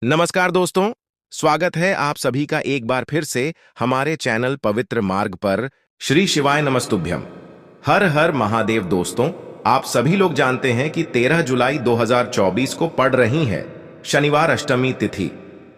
नमस्कार दोस्तों। स्वागत है आप सभी का एक बार फिर से हमारे चैनल पवित्र मार्ग पर। श्री शिवाय नमस्तुभ्यम। हर हर महादेव। दोस्तों, आप सभी लोग जानते हैं कि 13 जुलाई 2024 को पड़ रही है शनिवार अष्टमी तिथि।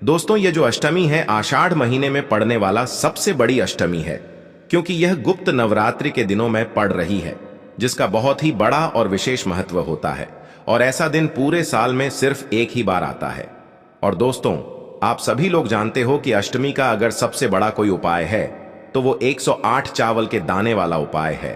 दोस्तों, ये जो अष्टमी है आषाढ़ महीने में पड़ने वाला सबसे बड़ी अष्टमी है, क्योंकि यह गुप्त नवरात्रि के दिनों में पड़ रही है, जिसका बहुत ही बड़ा और विशेष महत्व होता है। और ऐसा दिन पूरे साल में सिर्फ एक ही बार आता है। और दोस्तों, आप सभी लोग जानते हो कि अष्टमी का अगर सबसे बड़ा कोई उपाय है तो वो 108 चावल के दाने वाला उपाय है।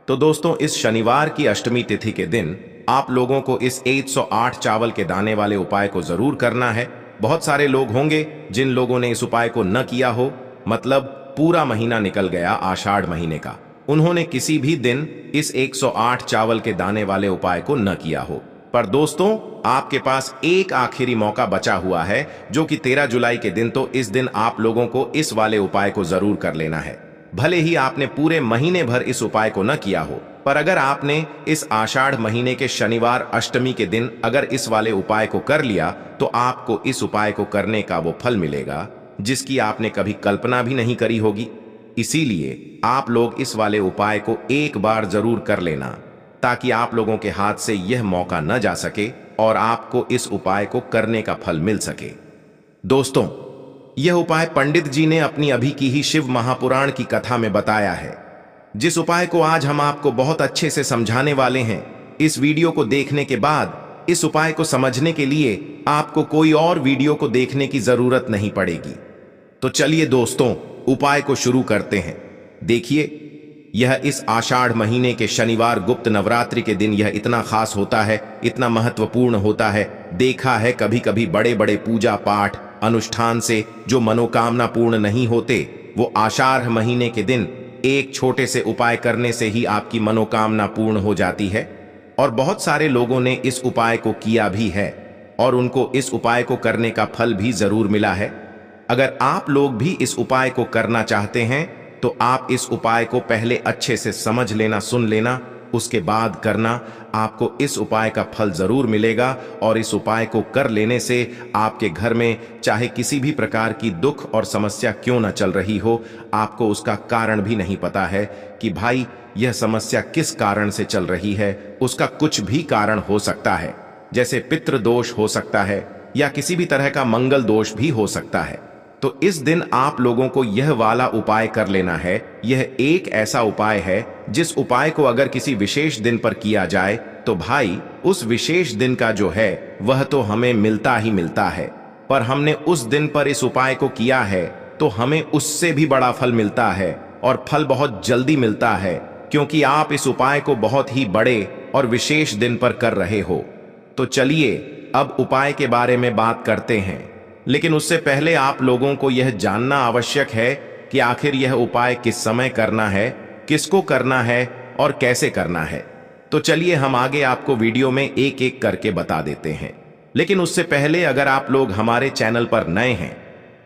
तो दोस्तों, इस शनिवार की अष्टमी तिथि के दिन आप लोगों को इस 108 चावल के दाने वाले उपाय को जरूर करना है। बहुत सारे लोग होंगे जिन लोगों ने इस उपाय को न किया हो, मतलब पूरा महीना निकल गया आषाढ़ महीने का, उन्होंने किसी भी दिन इस 108 चावल के दाने वाले उपाय को न किया हो। पर दोस्तों, आपके पास एक आखिरी मौका बचा हुआ है, जो कि 13 जुलाई के दिन। तो इस दिन आप लोगों को इस वाले उपाय को जरूर कर लेना है। भले ही आपने पूरे महीने भर इस उपाय को न किया हो, पर अगर आपने इस आषाढ़ महीने के शनिवार अष्टमी के दिन अगर इस वाले उपाय को कर लिया, तो आपको इस उपाय को करने का वो फल मिलेगा जिसकी आपने कभी कल्पना भी नहीं करी होगी। इसीलिए आप लोग इस वाले उपाय को एक बार जरूर कर लेना, ताकि आप लोगों के हाथ से यह मौका न जा सके और आपको इस उपाय को करने का फल मिल सके। दोस्तों, यह उपाय पंडित जी ने अपनी अभी की ही शिव महापुराण की कथा में बताया है, जिस उपाय को आज हम आपको बहुत अच्छे से समझाने वाले हैं। इस वीडियो को देखने के बाद इस उपाय को समझने के लिए आपको कोई और वीडियो को देखने की जरूरत नहीं पड़ेगी। तो चलिए दोस्तों, उपाय को शुरू करते हैं। देखिए, यह इस आषाढ़ महीने के शनिवार गुप्त नवरात्रि के दिन यह इतना खास होता है, इतना महत्वपूर्ण होता है। देखा है कभी कभी बड़े बड़े पूजा पाठ अनुष्ठान से जो मनोकामना पूर्ण नहीं होते, वो आषाढ़ महीने के दिन एक छोटे से उपाय करने से ही आपकी मनोकामना पूर्ण हो जाती है। और बहुत सारे लोगों ने इस उपाय को किया भी है और उनको इस उपाय को करने का फल भी जरूर मिला है। अगर आप लोग भी इस उपाय को करना चाहते हैं तो आप इस उपाय को पहले अच्छे से समझ लेना, सुन लेना, उसके बाद करना। आपको इस उपाय का फल जरूर मिलेगा और इस उपाय को कर लेने से आपके घर में चाहे किसी भी प्रकार की दुख और समस्या क्यों न चल रही हो, आपको उसका कारण भी नहीं पता है कि भाई यह समस्या किस कारण से चल रही है। उसका कुछ भी कारण हो सकता है, जैसे पितृ दोष हो सकता है या किसी भी तरह का मंगल दोष भी हो सकता है। तो इस दिन आप लोगों को यह वाला उपाय कर लेना है। यह एक ऐसा उपाय है जिस उपाय को अगर किसी विशेष दिन पर किया जाए तो भाई उस विशेष दिन का जो है वह तो हमें मिलता ही मिलता है। पर हमने उस दिन पर इस उपाय को किया है तो हमें उससे भी बड़ा फल मिलता है, और फल बहुत जल्दी मिलता है, क्योंकि आप इस उपाय को बहुत ही बड़े और विशेष दिन पर कर रहे हो। तो चलिए अब उपाय के बारे में बात करते हैं, लेकिन उससे पहले आप लोगों को यह जानना आवश्यक है कि आखिर यह उपाय किस समय करना है, किसको करना है और कैसे करना है। तो चलिए हम आगे आपको वीडियो में एक एक करके बता देते हैं। लेकिन उससे पहले अगर आप लोग हमारे चैनल पर नए हैं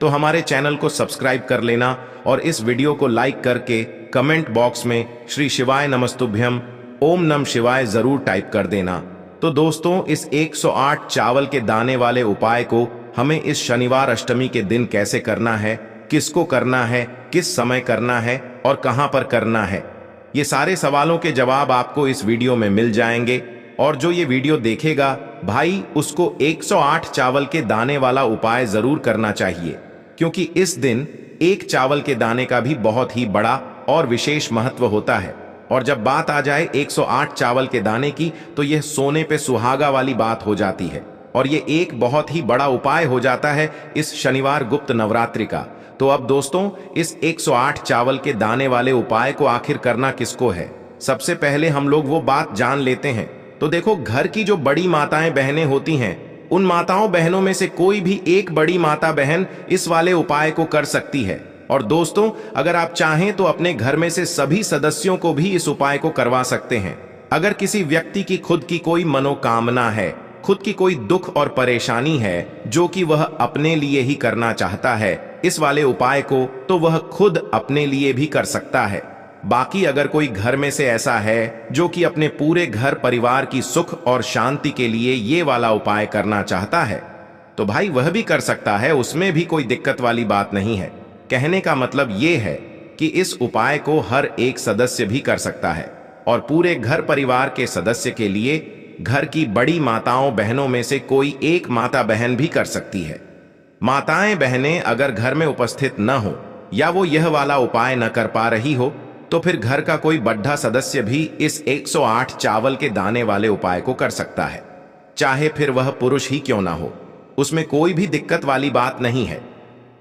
तो हमारे चैनल को सब्सक्राइब कर लेना और इस वीडियो को लाइक करके कमेंट बॉक्स में श्री शिवाय नमस्तुभ्यम ओम नम शिवाय जरूर टाइप कर देना। तो दोस्तों, इस 108 चावल के दाने वाले उपाय को हमें इस शनिवार अष्टमी के दिन कैसे करना है, किसको करना है, किस समय करना है और कहां पर करना है, ये सारे सवालों के जवाब आपको इस वीडियो में मिल जाएंगे। और जो ये वीडियो देखेगा भाई, उसको 108 चावल के दाने वाला उपाय जरूर करना चाहिए, क्योंकि इस दिन एक चावल के दाने का भी बहुत ही बड़ा और विशेष महत्व होता है। और जब बात आ जाए 108 चावल के दाने की, तो यह सोने पे सुहागा वाली बात हो जाती है और ये एक बहुत ही बड़ा उपाय हो जाता है इस शनिवार गुप्त नवरात्रि का। तो अब दोस्तों, इस 108 चावल के दाने वाले उपाय को आखिर करना किसको है, सबसे पहले हम लोग वो बात जान लेते हैं। तो देखो, घर की जो बड़ी माताएं बहनें होती हैं, उन माताओं बहनों में से कोई भी एक बड़ी माता बहन इस वाले उपाय को कर सकती है। और दोस्तों, अगर आप चाहें तो अपने घर में से सभी सदस्यों को भी इस उपाय को करवा सकते हैं। अगर किसी व्यक्ति की खुद की कोई मनोकामना है, खुद की कोई दुख और परेशानी है जो कि वह अपने लिए ही करना चाहता है इस वाले उपाय को, तो वह खुद अपने लिए भी कर सकता है। बाकी अगर कोई घर में से ऐसा है जो कि अपने पूरे घर परिवार की सुख और शांति के लिए ये वाला उपाय करना चाहता है, तो भाई वह भी कर सकता है, उसमें भी कोई दिक्कत वाली बात नहीं है। कहने का मतलब ये है कि इस उपाय को हर एक सदस्य भी कर सकता है और पूरे घर परिवार के सदस्य के लिए घर की बड़ी माताओं बहनों में से कोई एक माता बहन भी कर सकती है। माताएं बहनें अगर घर में उपस्थित न हो या वो यह वाला उपाय न कर पा रही हो तो फिर घर का कोई बड्ढा सदस्य भी इस 108 चावल के दाने वाले उपाय को कर सकता है, चाहे फिर वह पुरुष ही क्यों ना हो। उसमें कोई भी दिक्कत वाली बात नहीं है।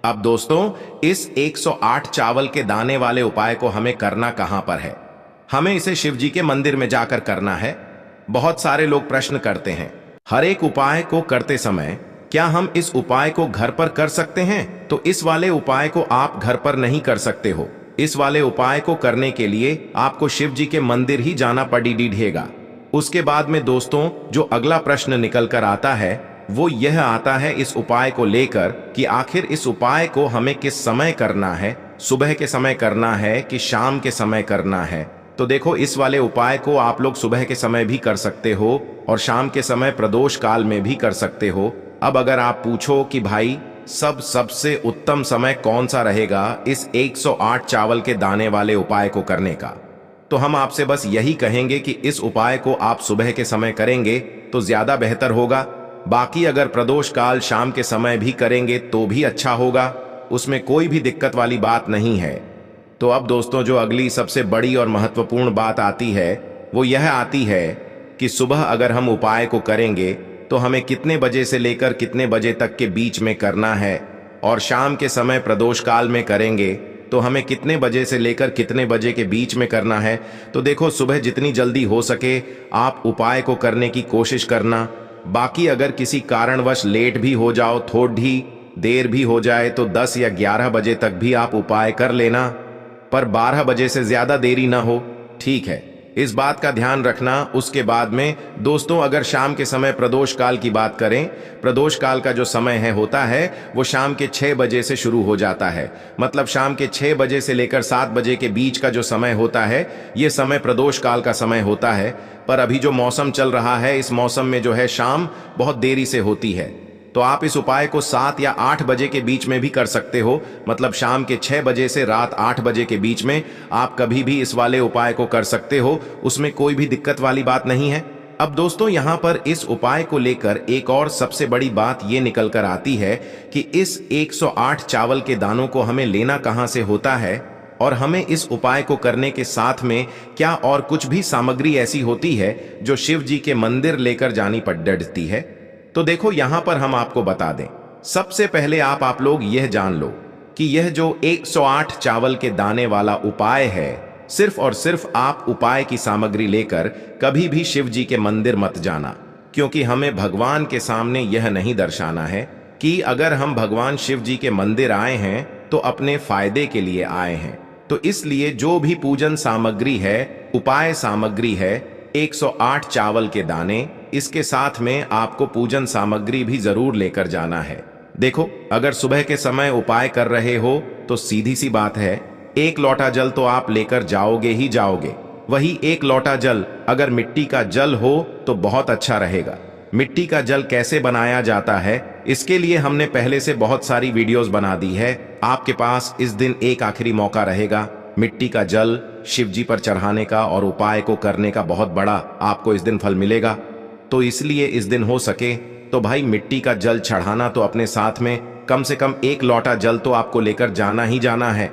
अब दोस्तों, इस 108 चावल के दाने वाले उपाय को हमें करना कहां पर है? हमें इसे शिव जी के मंदिर में जाकर करना है। बहुत सारे लोग प्रश्न करते हैं, हर एक उपाय को करते समय क्या हम इस उपाय को घर पर कर सकते हैं? तो इस वाले उपाय को आप घर पर नहीं कर सकते हो। इस वाले उपाय को करने के लिए आपको शिव जी के मंदिर ही जाना पड़ेगा। उसके बाद में दोस्तों, जो अगला प्रश्न निकल कर आता है वो यह आता है इस उपाय को लेकर कि आखिर इस उपाय को हमें किस समय करना है, सुबह के समय करना है कि शाम के समय करना है? तो देखो, इस वाले उपाय को आप लोग सुबह के समय भी कर सकते हो और शाम के समय प्रदोष काल में भी कर सकते हो। अब अगर आप पूछो कि भाई सबसे उत्तम समय कौन सा रहेगा इस 108 चावल के दाने वाले उपाय को करने का, तो हम आपसे बस यही कहेंगे कि इस उपाय को आप सुबह के समय करेंगे तो ज्यादा बेहतर होगा। बाकी अगर प्रदोष काल शाम के समय भी करेंगे तो भी अच्छा होगा, उसमें कोई भी दिक्कत वाली बात नहीं है। तो अब दोस्तों, जो अगली सबसे बड़ी और महत्वपूर्ण बात आती है वो यह आती है कि सुबह अगर हम उपाय को करेंगे तो हमें कितने बजे से लेकर कितने बजे तक के बीच में करना है, और शाम के समय प्रदोष काल में करेंगे तो हमें कितने बजे से लेकर कितने बजे के बीच में करना है। तो देखो, सुबह जितनी जल्दी हो सके आप उपाय को करने की कोशिश करना। बाकी अगर किसी कारणवश लेट भी हो जाओ, थोड़ी देर भी हो जाए, तो 10 या 11 बजे तक भी आप उपाय कर लेना, पर 12 बजे से ज्यादा देरी ना हो, ठीक है? इस बात का ध्यान रखना। उसके बाद में दोस्तों, अगर शाम के समय प्रदोष काल की बात करें, प्रदोष काल का जो समय होता है वो शाम के 6 बजे से शुरू हो जाता है। मतलब शाम के 6 बजे से लेकर 7 बजे के बीच का जो समय होता है ये समय प्रदोष काल का समय होता है। पर अभी जो मौसम चल रहा है, इस मौसम में जो है शाम बहुत देरी से होती है, तो आप इस उपाय को 7 या 8 बजे के बीच में भी कर सकते हो। मतलब शाम के 6 बजे से रात 8 बजे के बीच में आप कभी भी इस वाले उपाय को कर सकते हो, उसमें कोई भी दिक्कत वाली बात नहीं है। अब दोस्तों, यहाँ पर इस उपाय को लेकर एक और सबसे बड़ी बात ये निकल कर आती है कि इस 108 चावल के दानों को हमें लेना कहाँ से होता है, और हमें इस उपाय को करने के साथ में क्या और कुछ भी सामग्री ऐसी होती है जो शिव जी के मंदिर लेकर जानी पड़ती है। तो देखो, यहां पर हम आपको बता दें, सबसे पहले आप लोग यह जान लो कि यह जो 108 चावल के दाने वाला उपाय है, सिर्फ और सिर्फ आप उपाय की सामग्री लेकर कभी भी शिव जी के मंदिर मत जाना, क्योंकि हमें भगवान के सामने यह नहीं दर्शाना है कि अगर हम भगवान शिव जी के मंदिर आए हैं तो अपने फायदे के लिए आए हैं। तो इसलिए जो भी पूजन सामग्री है, उपाय सामग्री है, 108 चावल के दाने, इसके साथ में आपको पूजन सामग्री भी जरूर लेकर जाना है। देखो, अगर सुबह के समय उपाय कर रहे हो तो सीधी सी बात है, 1 लोटा जल तो आप लेकर जाओगे ही जाओगे। वही 1 लोटा जल अगर मिट्टी का जल हो तो बहुत अच्छा रहेगा। मिट्टी का जल कैसे बनाया जाता है, इसके लिए हमने पहले से बहुत सारी वीडियोस बना दी है। आपके पास इस दिन एक आखिरी मौका रहेगा मिट्टी का जल शिव जी पर चढ़ाने का और उपाय को करने का, बहुत बड़ा आपको इस दिन फल मिलेगा। तो इसलिए इस दिन हो सके तो भाई मिट्टी का जल चढ़ाना तो अपने साथ में कम से कम 1 लोटा जल तो आपको लेकर जाना ही जाना है।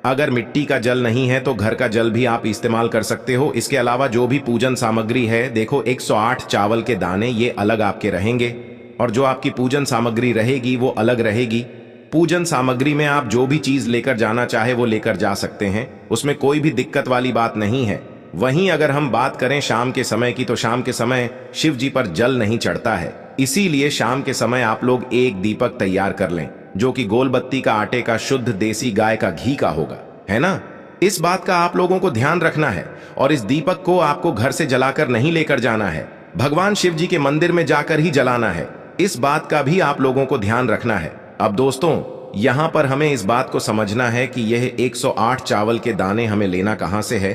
अगर मिट्टी का जल नहीं है तो घर का जल भी आप इस्तेमाल कर सकते हो। इसके अलावा जो भी पूजन सामग्री है, देखो 108 चावल के दाने ये अलग आपके रहेंगे और जो आपकी पूजन सामग्री रहेगी वो अलग रहेगी। पूजन सामग्री में आप जो भी चीज लेकर जाना चाहे वो लेकर जा सकते हैं, उसमें कोई भी दिक्कत वाली बात नहीं है। वहीं अगर हम बात करें शाम के समय की, तो शाम के समय शिव जी पर जल नहीं चढ़ता है, इसीलिए शाम के समय आप लोग एक दीपक तैयार कर लें जो कि गोलबत्ती का आटे का शुद्ध देसी गाय का घी का होगा, है ना? इस बात का आप लोगों को ध्यान रखना है। और इस दीपक को आपको घर से जलाकर नहीं लेकर जाना है, भगवान शिव जी के मंदिर में जाकर ही जलाना है। इस बात का भी आप लोगों को ध्यान रखना है। अब दोस्तों, यहां पर हमें इस बात को समझना है कि यह 108 चावल के दाने हमें लेना कहां से है।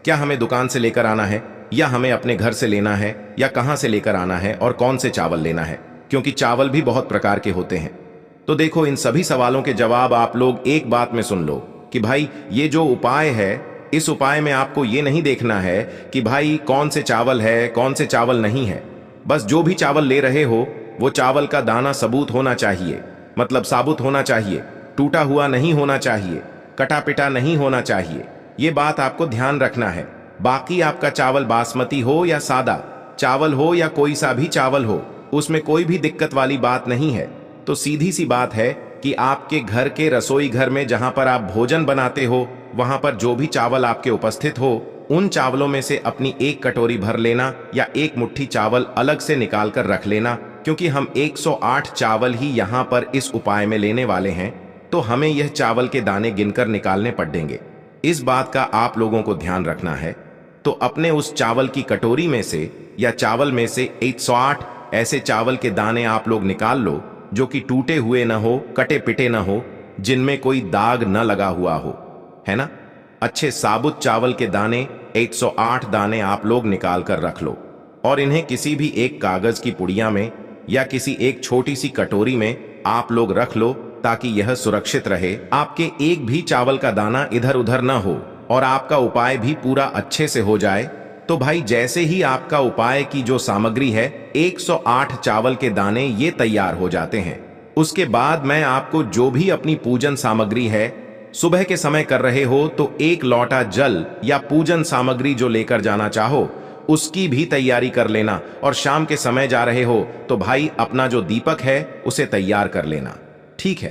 क्या हमें दुकान से लेकर आना है, या हमें अपने घर से लेना है, या कहां से लेकर आना है और कौन से चावल लेना है? क्योंकि चावल भी बहुत प्रकार के होते हैं। तो देखो, इन सभी सवालों के जवाब आप लोग एक बात में सुन लो कि भाई ये जो उपाय है, इस उपाय में आपको ये नहीं देखना है कि भाई कौन से चावल है कौन से चावल नहीं है। बस जो भी चावल ले रहे हो वो चावल का दाना सबूत होना चाहिए, मतलब साबुत होना चाहिए, टूटा हुआ नहीं होना चाहिए, कटा पिटा नहीं होना चाहिए। ये बात आपको ध्यान रखना है। बाकी आपका चावल बासमती हो या सादा चावल हो या कोई सा भी चावल हो, उसमें कोई भी दिक्कत वाली बात नहीं है। तो सीधी सी बात है कि आपके घर के रसोई घर में जहां पर आप भोजन बनाते हो, वहां पर जो भी चावल आपके उपस्थित हो, उन चावलों में से अपनी एक कटोरी भर लेना या एक मुट्ठी चावल अलग से निकाल कर रख लेना, क्योंकि हम 108 चावल ही यहाँ पर इस उपाय में लेने वाले हैं। तो हमें यह चावल के दाने गिनकर निकालने पड़ेंगे। इस बात का आप लोगों को ध्यान रखना है। तो अपने उस चावल की कटोरी में से या चावल में से 108 ऐसे चावल के दाने आप लोग निकाल लो जो कि टूटे हुए ना हो, कटे पिटे ना हो, जिनमें कोई दाग न लगा हुआ हो, है ना। अच्छे साबुत चावल के दाने 108 दाने आप लोग निकाल कर रख लो और इन्हें किसी भी एक कागज की पुड़िया में या किसी एक छोटी सी कटोरी में आप लोग रख लो, ताकि यह सुरक्षित रहे, आपके एक भी चावल का दाना इधर उधर ना हो और आपका उपाय भी पूरा अच्छे से हो जाए। तो भाई जैसे ही आपका उपाय की जो सामग्री है 108 चावल के दाने ये तैयार हो जाते हैं, उसके बाद मैं आपको जो भी अपनी पूजन सामग्री है, सुबह के समय कर रहे हो तो एक लोटा जल या पूजन सामग्री जो लेकर जाना चाहो उसकी भी तैयारी कर लेना, और शाम के समय जा रहे हो तो भाई अपना जो दीपक है उसे तैयार कर लेना, ठीक है।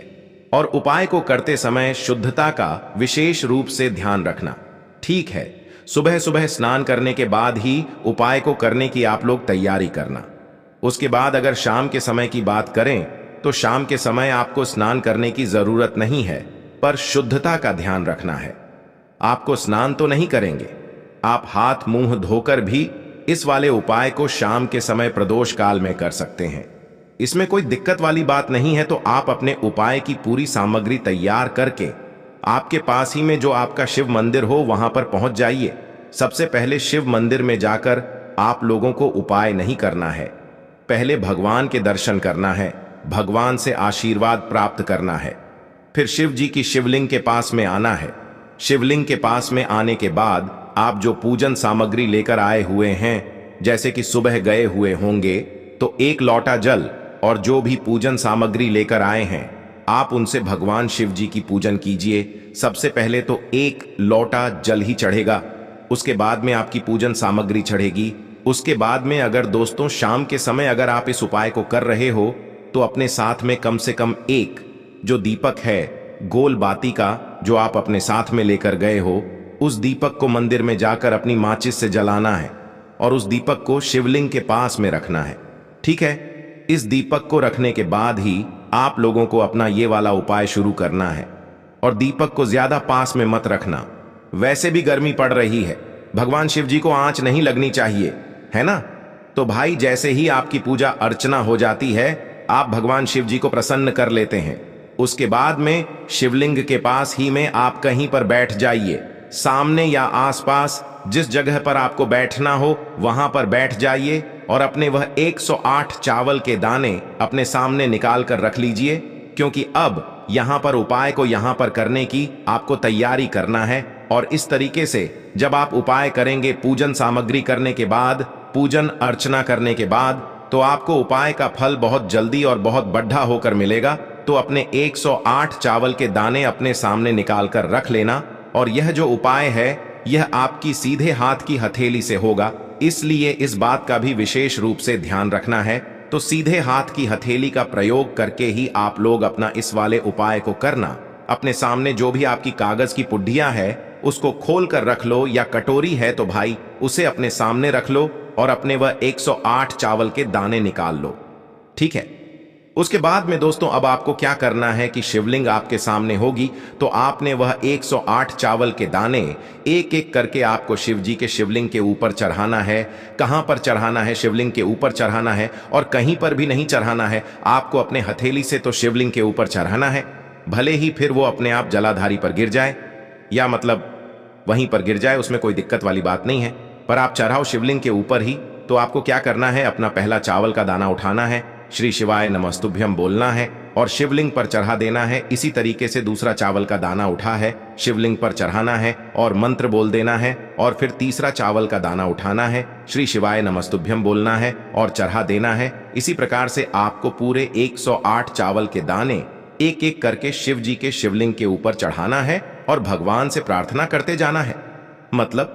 और उपाय को करते समय शुद्धता का विशेष रूप से ध्यान रखना, ठीक है। सुबह सुबह स्नान करने के बाद ही उपाय को करने की आप लोग तैयारी करना। उसके बाद अगर शाम के समय की बात करें तो शाम के समय आपको स्नान करने की जरूरत नहीं है, पर शुद्धता का ध्यान रखना है। आपको स्नान तो नहीं करेंगे, आप हाथ मुंह धोकर भी इस वाले उपाय को शाम के समय प्रदोष काल में कर सकते हैं। इसमें कोई दिक्कत वाली बात नहीं है। तो आप अपने उपाय की पूरी सामग्री तैयार करके आपके पास ही में जो आपका शिव मंदिर हो वहां पर पहुंच जाइए। सबसे पहले शिव मंदिर में जाकर आप लोगों को उपाय नहीं करना है, पहले भगवान के दर्शन करना है, भगवान से आशीर्वाद प्राप्त करना है। फिर शिव जी की शिवलिंग के पास में आना है। शिवलिंग के पास में आने के बाद आप जो पूजन सामग्री लेकर आए हुए हैं, जैसे कि सुबह गए हुए होंगे तो एक लोटा जल और जो भी पूजन सामग्री लेकर आए हैं आप उनसे भगवान शिव जी की पूजन कीजिए। सबसे पहले तो एक लोटा जल ही चढ़ेगा, उसके बाद में आपकी पूजन सामग्री चढ़ेगी। उसके बाद में अगर दोस्तों शाम के समय अगर आप इस उपाय को कर रहे हो तो अपने साथ में कम से कम एक जो दीपक है गोल बाती का, जो आप अपने साथ में लेकर गए हो, उस दीपक को मंदिर में जाकर अपनी माचिस से जलाना है और उस दीपक को शिवलिंग के पास में रखना है, ठीक है। इस दीपक को रखने के बाद ही आप लोगों को अपना ये वाला उपाय शुरू करना है। और दीपक को ज्यादा पास में मत रखना, वैसे भी गर्मी पड़ रही है, भगवान शिव जी को आंच नहीं लगनी चाहिए, है ना। तो भाई जैसे ही आपकी पूजा अर्चना हो जाती है, आप भगवान शिव जी को प्रसन्न कर लेते हैं। उसके बाद में शिवलिंग के पास ही में आप कहीं पर बैठ जाइए, सामने या आसपास जिस जगह पर आपको बैठना हो वहां पर बैठ जाइए और अपने वह 108 चावल के दाने अपने सामने निकाल कर रख लीजिए, क्योंकि अब यहां पर उपाय को यहां पर करने की आपको तैयारी करना है। और इस तरीके से जब आप उपाय करेंगे, पूजन सामग्री करने के बाद, पूजन अर्चना करने के बाद, तो आपको उपाय का फल बहुत जल्दी और बहुत बढ़ा होकर मिलेगा। तो अपने 108 चावल के दाने अपने सामने निकाल कर रख लेना। और यह जो उपाय है यह आपकी सीधे हाथ की हथेली से होगा, इसलिए इस बात का भी विशेष रूप से ध्यान रखना है। तो सीधे हाथ की हथेली का प्रयोग करके ही आप लोग अपना इस वाले उपाय को करना। अपने सामने जो भी आपकी कागज की पुड्डियां है उसको खोल कर रख लो, या कटोरी है तो भाई उसे अपने सामने रख लो और अपने वह 108 चावल के दाने निकाल लो, ठीक है। उसके बाद में दोस्तों अब आपको क्या करना है कि शिवलिंग आपके सामने होगी, तो आपने वह 108 चावल के दाने एक एक करके आपको शिव जी के शिवलिंग के ऊपर चढ़ाना है। कहां पर चढ़ाना है? शिवलिंग के ऊपर चढ़ाना है, और कहीं पर भी नहीं चढ़ाना है, आपको अपने हथेली से तो शिवलिंग के ऊपर चढ़ाना है। भले ही फिर वो अपने आप जलाधारी पर गिर जाए, या मतलब वहीं पर गिर जाए, उसमें कोई दिक्कत वाली बात नहीं है, पर आप चढ़ाओ शिवलिंग के ऊपर ही। तो आपको क्या करना है, अपना पहला चावल का दाना उठाना है श्री शिवाय नमस्तुभ्यम बोलना है और शिवलिंग पर चढ़ा देना है। इसी तरीके से दूसरा चावल का दाना उठा है, शिवलिंग पर चढ़ाना है और मंत्र बोल देना है, और फिर तीसरा चावल का दाना उठाना है, श्री शिवाय नमस्तुभ्यम बोलना है और चढ़ा देना है। इसी प्रकार से आपको पूरे 108 चावल के दाने एक एक करके शिव जी के शिवलिंग के ऊपर चढ़ाना है और भगवान से प्रार्थना करते जाना है। मतलब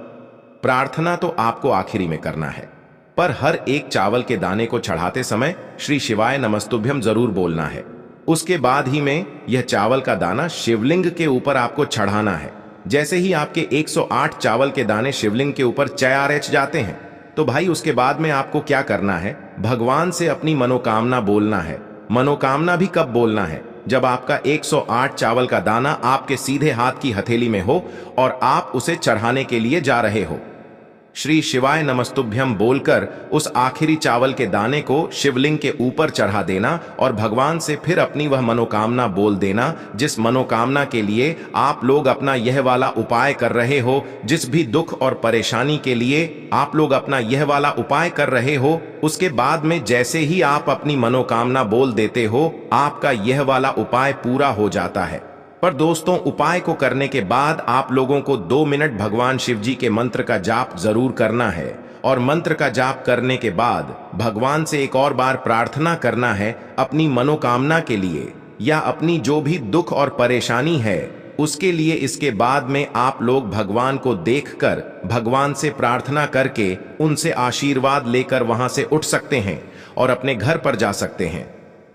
प्रार्थना तो आपको आखिरी में करना है, पर हर एक चावल के दाने को चढ़ाते समय श्री शिवाय नमस्तुभ्यम जरूर बोलना है। उसके बाद ही में यह चावल का दाना शिवलिंग के ऊपर आपको चढ़ाना है। जैसे ही आपके 108 चावल के दाने शिवलिंग के ऊपर चढ़ जाते हैं, तो भाई उसके बाद में आपको क्या करना है, भगवान से अपनी मनोकामना बोलना है। मनोकामना भी कब बोलना है, जब आपका 108 चावल का दाना आपके सीधे हाथ की हथेली में हो और आप उसे चढ़ाने के लिए जा रहे हो। श्री शिवाय नमस्तुभ्यम बोलकर उस आखिरी चावल के दाने को शिवलिंग के ऊपर चढ़ा देना और भगवान से फिर अपनी वह मनोकामना बोल देना, जिस मनोकामना के लिए आप लोग अपना यह वाला उपाय कर रहे हो। जिस भी दुख और परेशानी के लिए आप लोग अपना यह वाला उपाय कर रहे हो, उसके बाद में जैसे ही आप अपनी मनोकामना बोल देते हो, आपका यह वाला उपाय पूरा हो जाता है। पर दोस्तों, उपाय को करने के बाद आप लोगों को 2 मिनट भगवान शिव जी के मंत्र का जाप जरूर करना है, और मंत्र का जाप करने के बाद भगवान से एक और बार प्रार्थना करना है अपनी मनोकामना के लिए या अपनी जो भी दुख और परेशानी है उसके लिए। इसके बाद में आप लोग भगवान को देखकर भगवान से प्रार्थना करके उनसे आशीर्वाद लेकर वहां से उठ सकते हैं और अपने घर पर जा सकते हैं।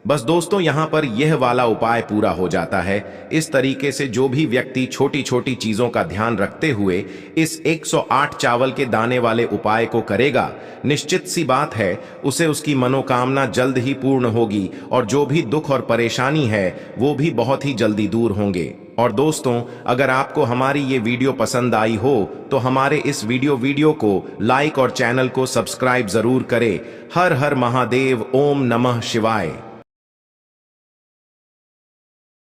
बस दोस्तों, यहाँ पर यह वाला उपाय पूरा हो जाता है। इस तरीके से जो भी व्यक्ति छोटी छोटी चीजों का ध्यान रखते हुए इस 108 चावल के दाने वाले उपाय को करेगा, निश्चित सी बात है उसे उसकी मनोकामना जल्द ही पूर्ण होगी और जो भी दुख और परेशानी है वो भी बहुत ही जल्दी दूर होंगे। और दोस्तों, अगर आपको हमारी ये वीडियो पसंद आई हो तो हमारे इस वीडियो को लाइक और चैनल को सब्सक्राइब जरूर करें। हर हर महादेव, ओम नमः शिवाय।